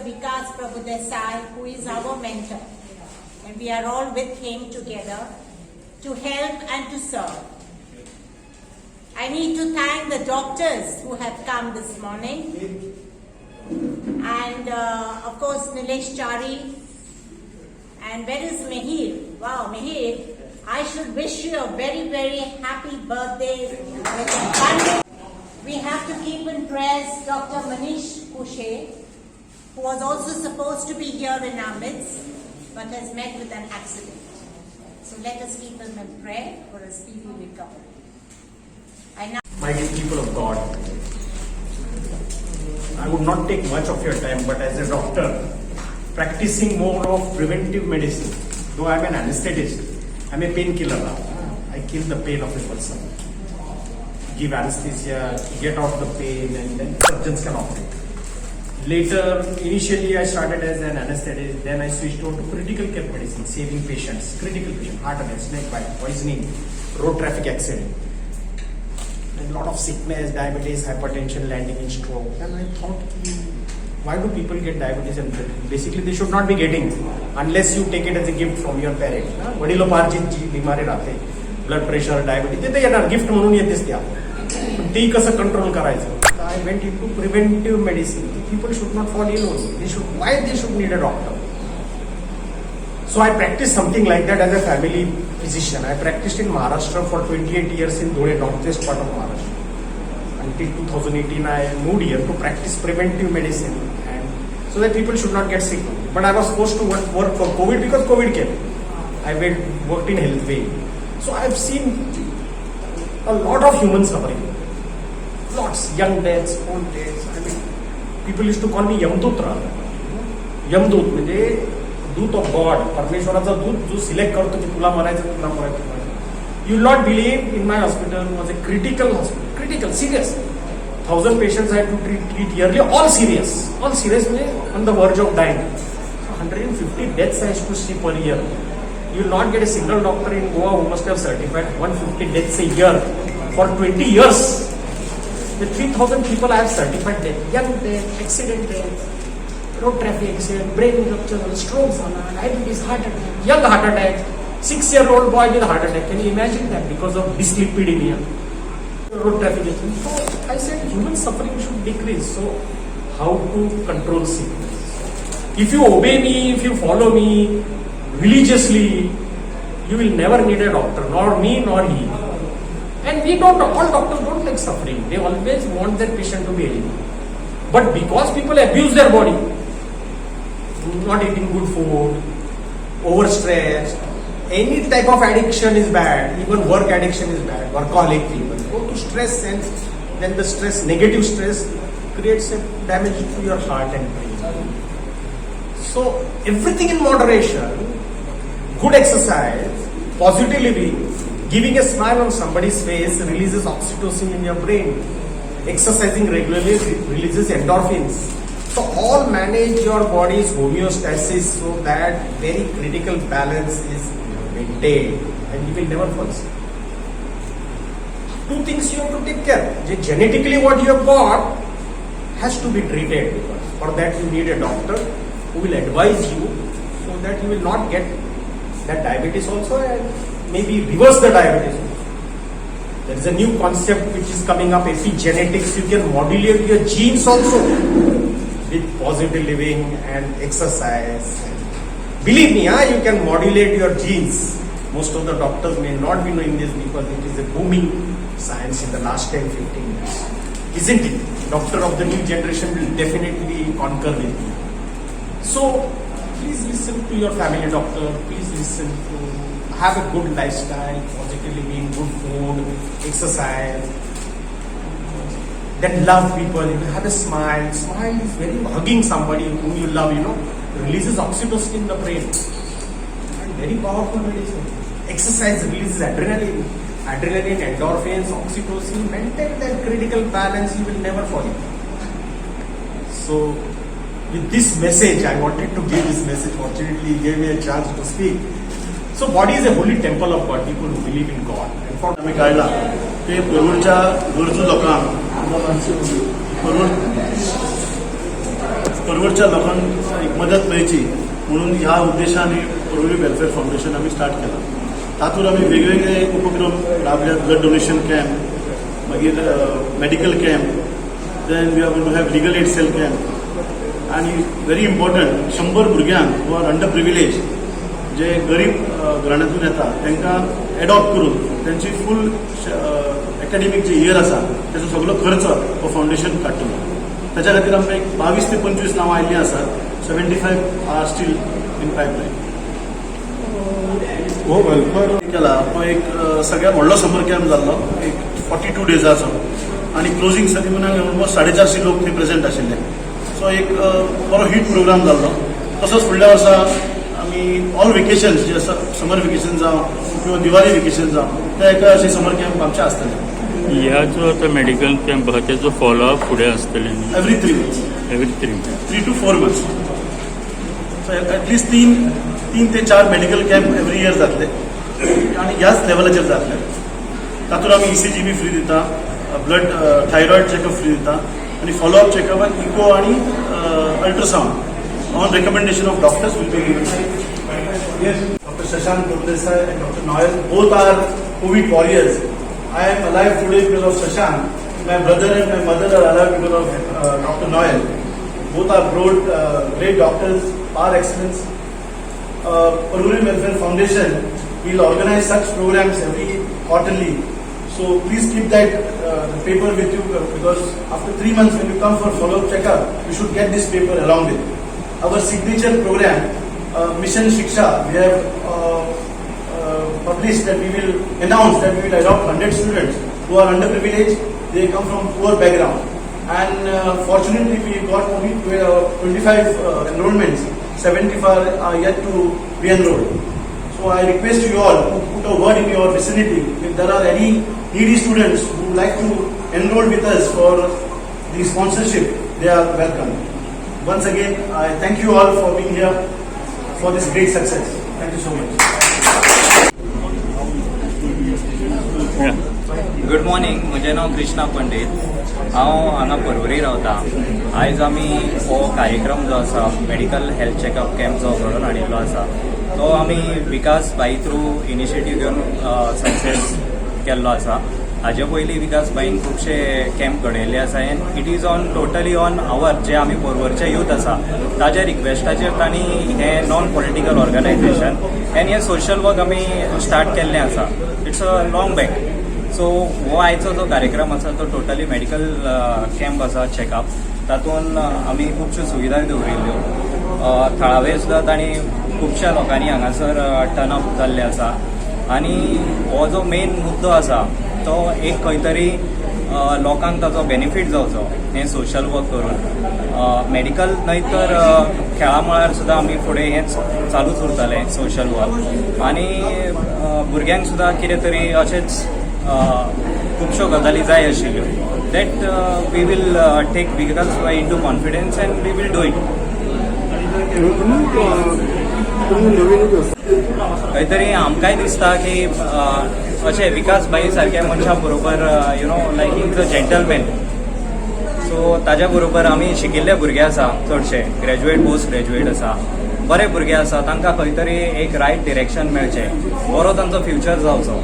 Vikas Prabhu Desai, who is our mentor. And we are all with him together to help and to serve. I need to thank the doctors who have come this morning. And of course, Nilesh Chari. And where is Mehir? Wow, Mehir, I should wish you a very, very happy birthday with abundance. We have to keep in prayers Dr. Manish Kushe, who was also supposed to be here in our midst, but has met with an accident. So let us keep him in prayer for a speedy recovery. My dear people of God, I would not take much of your time, but as a doctor, practicing more of preventive medicine, though I am an anesthetist, I am a painkiller now. I kill the pain of a person, give anesthesia, get out the pain, and then surgeons can operate. Later, initially I started as an anesthetist, then I switched on to critical care medicine, saving patients, critical patients, heart attack, snake bite, poisoning, road traffic accident. And a lot of sickness, diabetes, hypertension, landing in stroke. And I thought, why do people get diabetes? And basically they should not be getting, unless you take it as a gift from your parents. वडिलोपार्जित जी बीमारी राहते, blood pressure, diabetes, ते येणार gift म्हणून येतेच त्या. ते कसं कंट्रोल करायचं? I went into preventive medicine. People should not fall ill only. Why they should need a doctor? So I practiced something like that as a family physician. I practiced in Maharashtra for 28 years in Dhule, northwest part of Maharashtra. Until 2018, I moved here to practice preventive medicine, and so that people should not get sick. But I was forced to work for COVID because COVID came. I worked in healthway. So I have seen a lot of human suffering. Lots, young deaths, old deaths. I mean, people used to call me Yamdut rather. Yamdut म्हणजे दूत of God, परमेश्वराचा दूत जो select करतो की तुला मरायचं, तुला मरायचं. You not believe in my hospital was a critical hospital, critical serious. 1000 patients I to treat yearly, all serious म्हणजे on the verge of dying. 150 deaths I to see per year. You will not get a single doctor in Goa who must have certified 150 deaths a year for 20 years. The 3000 people I have certified death, young death, accident death, road traffic accident, brain rupture, strokes, diabetes, heart attack, young heart attack, 6-year-old boy with heart attack. Can you imagine that? Because of dyslipidemia, road traffic accident. So I said human suffering should decrease. So how to control sickness? If you obey me, if you follow me religiously, you will never need a doctor, nor me, nor he. And all doctors don't like suffering. They always want their patient to be healthy. But because people abuse their body, not eating good food, overstressed, any type of addiction is bad, even work addiction is bad, workaholic people go to stress, and then the stress, negative stress, creates a damage to your heart and brain. So everything in moderation, good exercise, positive living, giving a smile on somebody's face releases oxytocin in your brain. Exercising regularly releases endorphins. So all manage your body's homeostasis so that very critical balance is maintained and you will never fall sick. 2 things you have to take care. Genetically what you have got has to be treated, because for that you need a doctor who will advise you so that you will not get that diabetes also, and maybe reverse the diabetes. There is a new concept which is coming up, epigenetics. You can modulate your genes also with positive living and exercise. Believe me, you can modulate your genes. Most of the doctors may not be knowing this because it is a booming science in the last 10-15 years. Isn't it? Doctor of the new generation will definitely concur with me. So please listen to your family doctor. Please listen to have a good lifestyle, positive living, good food, exercise. Then love people. Have a smile. Smile is very hugging somebody whom you love. Releases oxytocin in the brain. And very powerful medicine. Exercise releases adrenaline, endorphins, oxytocin. Maintain that critical balance. You will never fall ill. So with this message, I wanted to give this message. Fortunately, he gave me a chance to speak. So body is a holy temple of God, people who believe in God. And for आम्ही काढला ते परवडच्या गरजू लोकांक परवडच्या लोकांक एक मदत मेळची म्हणून ह्या उद्देशाने परवरी वेलफेअर फाउंडेशन आम्ही स्टार्ट केला. तातूंत आमी वेगवेगळे उपक्रम राबल्यात. ब्लड डोनेशन कॅम्प, मागीर medical camp, then we are going to have legal aid cell camp, आणि व्हेरी इम्पॉर्टंट 100 भुरग्यांक हू आर अंडर प्रिविलेज जे गरीब घराण्यांतून येता तांकां एडॉप्ट करून त्यांची फूल एकाडेमीक जे इयर आसा त्याचो सगळो खर्च हो फाउंडेशन काडटलो. त्याच्या खातीर आमकां एक 22 ते 25 नांवां आयिल्लीं आसात. 75 आर स्टील इन पायपलायन. हो वेलफेअर केला तो एक सगळ्यात व्हडलो समर कॅम्प जाल्लो, एक 42 डेजाचो, आणि क्लोजिंग सेरेमनाक ऑलमोस्ट 450 लोक थंय प्रेझेंट आशिल्ले. सो एक बरो हिट प्रोग्राम जाल्लो. तसोच फुडल्या वर्सा आमी ऑल वेकेशन्स जे आसा, समर वेकेशन जावं किंवा दिवाळी वेकेशन जावं, ते एका अशें समर कॅम्प आमचे आसतले. ह्या जो आता मेडिकल कॅम्प आहा त्याचो फॉलोअप फुडें आसतले न्ही? Every 3 months. Every 3 3 to 4 months. So at least 3 ते 4 मेडिकल कॅम्प एवरी इयर जातले आणि ह्याच लेवलाचेर जातले. तातूंत आमी ECG बी फ्री दिता, ब्लड थायरॉयड चेकअप फ्री दिता, आणि फॉलोअप चेकअपाक इको आणि ultrasound on recommendation of doctors will be given. Dr. Shashank Gurdesai and Dr. Noel, both are COVID warriors. I am alive today because of Shashank. My brother and my mother are alive because of Dr. Noel. Both are great doctors, par excellence. Paruri Welfare Foundation will organize such programs every quarterly. So please keep that paper with you, because after 3 months when you come for follow-up checkup, you should get this paper along with. Our signature program, Mission Shiksha, we have published that we will announce that we will adopt 100 students who are underprivileged. They come from poor background, and fortunately we got only 25 enrollments. 75 are yet to be enrolled. So I request you all to put a word in your vicinity. If there are any needy students who would like to enroll with us for the sponsorship, they are welcome. Once again, I thank you all for being here for this great success. Thank you so much. Good morning. म्हजें नांव कृष्णा पंडीत. हांव हांगा परवरी रावता. आयज आमी हो कार्यक्रम जो आसा, मेडिकल हेल्थ चेकअप कॅम्प जो घडोवन हाडिल्लो आसा, तो आमी विकास बाई थ्रू इनिशिएटीव घेवन सक्सेस केल्लो आसा. हाजे पयलीं विकास बाईन खुबशे कॅम्प घडयल्ले आसा, and it is on totally on our जे आमी परवरचे यूथ आसा ताच्या रिक्वेस्टाचेर तांणी हें नॉन पॉलिटिकल ऑर्गनायझेशन एंड हें सोशल वर्क आमी स्टार्ट केल्लें आसा. It's a long back. So हो आयचो जो कार्यक्रम आसा तो टोटली मेडिकल कॅम्प आसा, चॅकअप. तातूंत आमी खुबश्यो सुविधा दवरिल्ल्यो. थळावे सुद्दां तांणी खुबश्या लोकांनी हांगासर टर्न अप जाल्ले आसा. आनी हो जो मेन मुद्दो आसा तो एक खंय तरी लोकांक ताचो बेनिफीट जावचो हें सोशल वर्क करून. मेडिकल न्हय तर खेळा मळार सुद्दां आमी फुडें हेंच चालूच उरतलें सोशल वर्क. आनी भुरग्यांक सुद्दां कितें तरी अशेंच खुबश्यो गजाली जाय आशिल्ल्यो. That we will take Vikas by into confidence and we will do it. खंय तरी आमकांय दिसता की अशें विकास बाई सारक्या मनशा बरोबर you know like is a gentleman. So ताज्या बरोबर आमी शिकिल्ले भुरगे आसा, चडशे ग्रॅज्युएट पोस्ट ग्रॅज्युएट आसा, बरे भुरगे आसा. तांकां खंय तरी एक रायट डिरेक्शन मेळचें, बरो तांचो फ्युचर जावचो.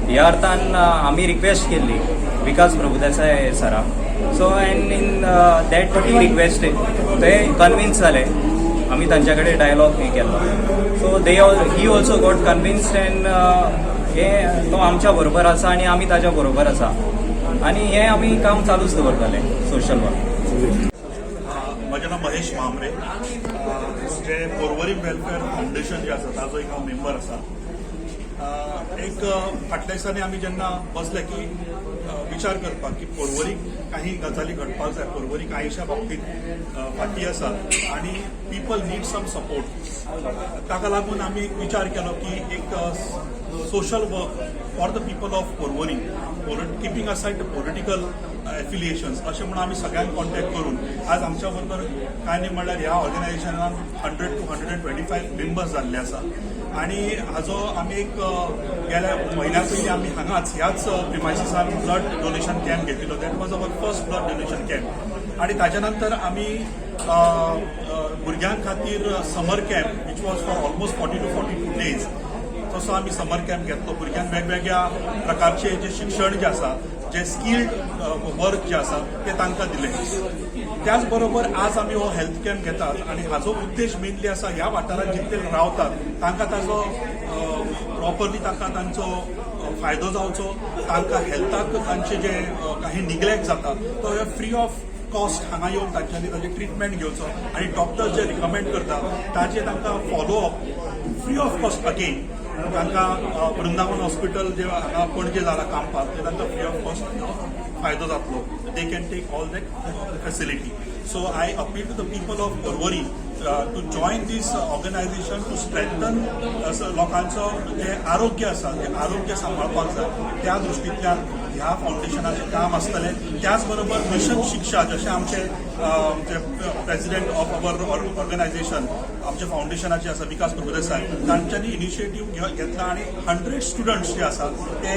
ह्या अर्थान आमी रिक्वेस्ट केल्ली विकास प्रभुदेसाय सराक. So and in that he request ते कन्विन्स जाले. आमी तांच्या कडेन डायलॉग केल्लो. सो दे ही ऑल्सो गॉट कन्विन्स्ड एंड हे तो आमच्या बरोबर आसा आनी आमी ताच्या बरोबर आसा. आनी हें आमी काम चालूच दवरतले सोशल वर्क. म्हजें नांव महेश मामरे. जे परवरी वेलफेअर फाउंडेशन जे आसा ताजो एक हांव मेंबर आसा. एक फाटल्या दिसांनी आमी जेन्ना बसले की विचार करपाक की परवरीक काही गजाली घडपाक जाय. परवरी काहीशा बाबतींत फाटी आसा आनी पीपल नीड सम सपोर्ट. ताका लागून आमी एक विचार केलो की एक social work for the people of Porvorim, keeping aside the political affiliations अशें म्हणून आमी सगळ्यांक कॉन्टॅक्ट करून आज आमच्या बरोबर कांय न्ही म्हणल्यार ह्या ऑर्गनायझेशनान 100 to 125 मेंबर्स जाल्ले आसा. आणि हाजो आमी एक गेल्या म्हयन्या पयलीं आमी हांगाच ह्याच प्रिमायसिसान ब्लड डोनेशन कॅम्प घेतिल्लो. That was our first blood donation camp. आणि ताच्या नंतर आमी भुरग्यां खातीर summer camp which was for almost 40 to 42 days तसो आमी समर कॅम्प घेतलो. भुरग्यांक वेगवेगळ्या प्रकारचे जे शिक्षण जे आसा, जे स्किल्ड वर्क जे आसा ते तांकां दिले. त्याच बरोबर आज आमी हो हेल्थ कॅम्प घेतात आणि हाचो उद्देश मेनली आसा ह्या वाठारांत जितले रावतात तांकां ताचो प्रॉपरली तांकां तांचो फायदो जावचो, तांकां हेल्थाक तांचे जे काही निग्लेक्ट जाता तो फ्री ऑफ कॉस्ट हांगा येवन तांच्यांनी ताजे ट्रिटमेंट घेवचो आणि डॉक्टर जे रिकमेंड करता ताचे तांकां follow up free of cost again तांकां वृंदावन हॉस्पिटल जे हांगा पणजे जाला कामपाक ते तांकां फ्री ऑफ कॉस्ट फायदो जातलो. They can take all that facility. So I appeal to the people of Porvorim to join this organisation to strengthen लोकांचो जे आरोग्य आसा ते आरोग्य सांबाळपाक जाय. त्या दृश्टींतल्यान ह्या फावंडेशनाचें काम आसतलें. त्याच बरोबर मिशन शिक्षा जशें आमचे प्रेसिडेंट ऑफ अवर ऑर्गनायझेशन आमच्या फावंडेशनाचे आसा विकास प्रभुदेसाय तांच्यांनी इनिशिएटीव घेतला आणि 100 स्टुडंट्स जे आसात ते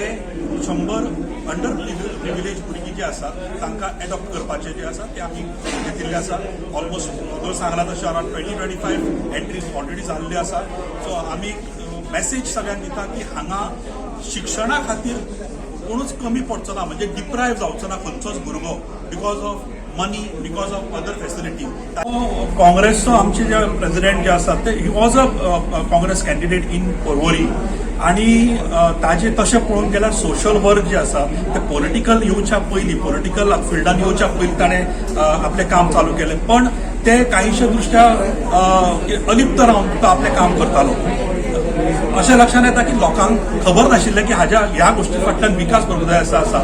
100 अंडर प्रिविलेज भुरगीं जी आसात तांकां एडॉप्ट करपाचे जे आसा ते आमी घेतिल्ले आसा. ऑलमोस्ट जर सांगला तशें अराउंड 20-25 एंट्रीज ऑलरेडी जाल्ले आसा. सो आमी मॅसेज सगळ्यांक दिता की हांगा शिक्षणा खातीर कोणूच कमी पडचो ना, म्हणजे डिप्रायव्ह जावचो ना खंयचोच भुरगो because of money, because of other facility. काँग्रेसचो आमचे जे प्रेसिडेंट जे आसात ते he was a Congress candidate in Porvorim आणि ताजे तशें पळोवंक गेल्यार सोशल वर्क जे आसा ते पॉलिटिकल येवच्या पयलीं, पॉलिटिकल फिल्डान येवच्या पयलीं ताणें आपलें काम चालू केलें. पण ते काहीशे दृश्ट्या अलिप्त रावन तो आपलें काम करतालो. अशें लक्षात येता की लोकांक खबर नाशिल्लें की ह्या गोष्टी फाटल्यान विकास प्रभुदेसाय आसा.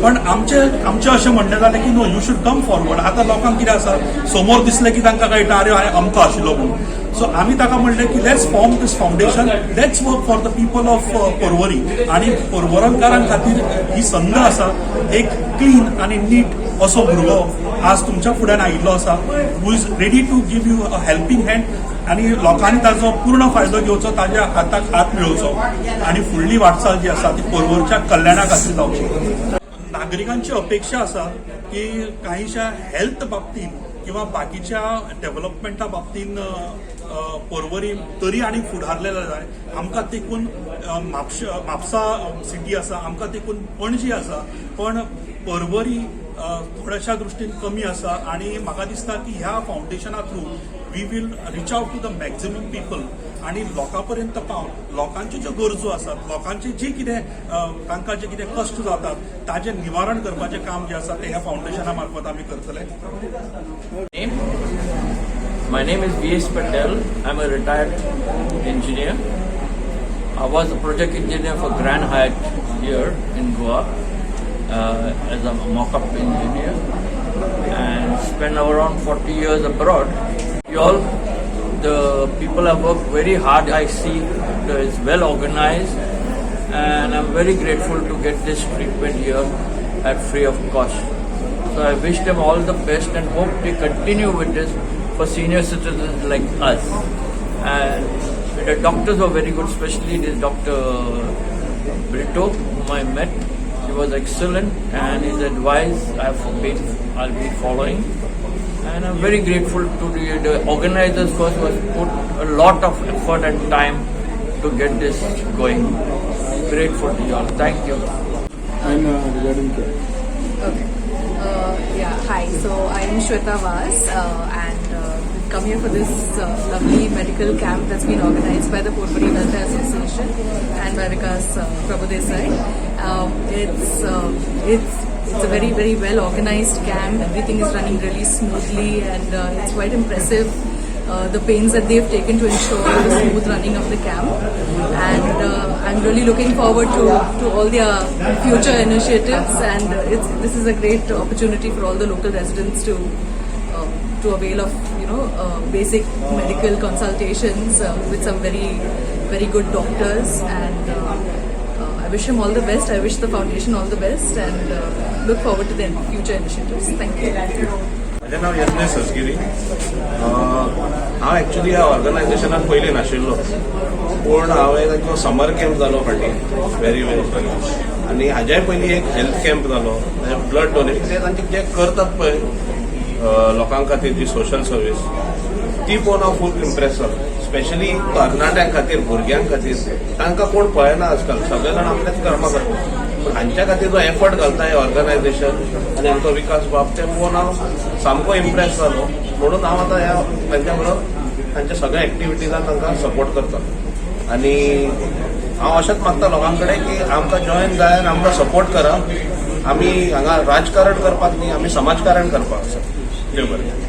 पण आमचे अशें म्हणणें जालें की no you should come forward. आतां लोकांक कितें आसा समोर दिसलें की तांकां कळटा अरे हांवें अमको आशिल्लो म्हणून. सो आमी ताका म्हणलें की let's form this foundation, let's work for the people of Porvorim. आणि परवरकारां खातीर ही संद आसा. एक क्लीन आणि नीट असो भुरगो आज तुमच्या फुड्यान आयिल्लो आसा who is ready to give you a helping hand आणि लोकांनी ताजो पूर्ण फायदो घेवचो, ताज्या हाताक हात मेळोवचो आणि फुडली वाटचाल जी आसा ती परवरच्या कल्याणा खातीर जावची. नागरिकांची अपेक्षा आसा की काहीशा हेल्थ बाबतींत किंवा बाकीच्या डेव्हलपमेंटा बाबतींत परवरी तरी आनी फुडारलेला जाय. आमकां देखून म्हापसा सिटी आसा, आमकां देखून पणजी आसा, पण परवरी थोड्याशा दृश्टीन कमी आसा. आणि म्हाका दिसता की ह्या फावंडेशना through we will reach out to the maximum people आणि लोकां पर्यंत पावन लोकांच्यो ज्यो गरजो आसात, लोकांचे जे कितें तांकां जे कितें कश्ट जातात ताजें निवारण करपाचें काम जें आसा तें ह्या फावंडेशना मार्फत आमी करतले. My name is V.S. Patel. I'm a retired engineer. I was a project engineer for Grand Hyatt here in Goa as a mock-up engineer and spent around 40 years abroad. The people have worked very hard. I see it's well organized and I'm very grateful to get this treatment here at free of cost. So I wish them all the best and hope they continue with this for senior citizens like us. And the doctors were very good, especially this Dr. Brito, whom I met. He was excellent and his advice I'll be following. And I'm very grateful to the organizers first who has put a lot of effort and time to get this going. Grateful to you all. Thank you. And regarding care. Okay. Hi. So I'm Shweta Vas and we've come here for this lovely medical camp that's been organized by the Porpari Welfare Association and by Vikas Prabhudesai. It's a very, very well organized camp. Everything is running really smoothly and it's quite impressive the pains that they've taken to ensure the smooth running of the camp. And I'm really looking forward to all their future initiatives and this is a great opportunity for all the local residents to avail of basic medical consultations with some very, very good doctors and I wish him all the best. I wish the foundation all the best and look forward to their future initiatives. Thank you. माझें नाव यज्ञेश ससगिरी. हांव actually ह्या ऑर्गनायझेशनात पयलीं नाशिल्लो पूण हांवें तांचो summer camp जालो फाटीं very आनी हाज्याय पयलीं एक हेल्थ कॅम्प जालो ब्लड डोनेशन तांचे जे करतात पळय लोकां खातीर जी सोशल सर्वीस ती पळोवन हांव खूब इम्प्रेस जालो. स्पेशली तरणाट्यां खातीर, भुरग्यां खातीर, तांकां कोण पळयना आजकाल, सगळे जाण आपलेच कर्मां करता. पूण हांच्या खातीर जो एफर्ट घालता हे ऑर्गनायझेशन आनी आमचो विकास बाब ते पळोवन हांव सामको इम्प्रेस जालो. म्हणून हांव आतां ह्या तांच्या बरोबर तांच्या सगळ्या एक्टिविटीजांत तांकां सपोर्ट करता. आनी हांव अशेंच मागता लोकां कडेन की आमकां जॉयन जाय आनी आमकां सपोर्ट करा. आमी हांगा राजकारण करपाक न्ही, आमी समाजकारण करपाक आसा. देव बरें.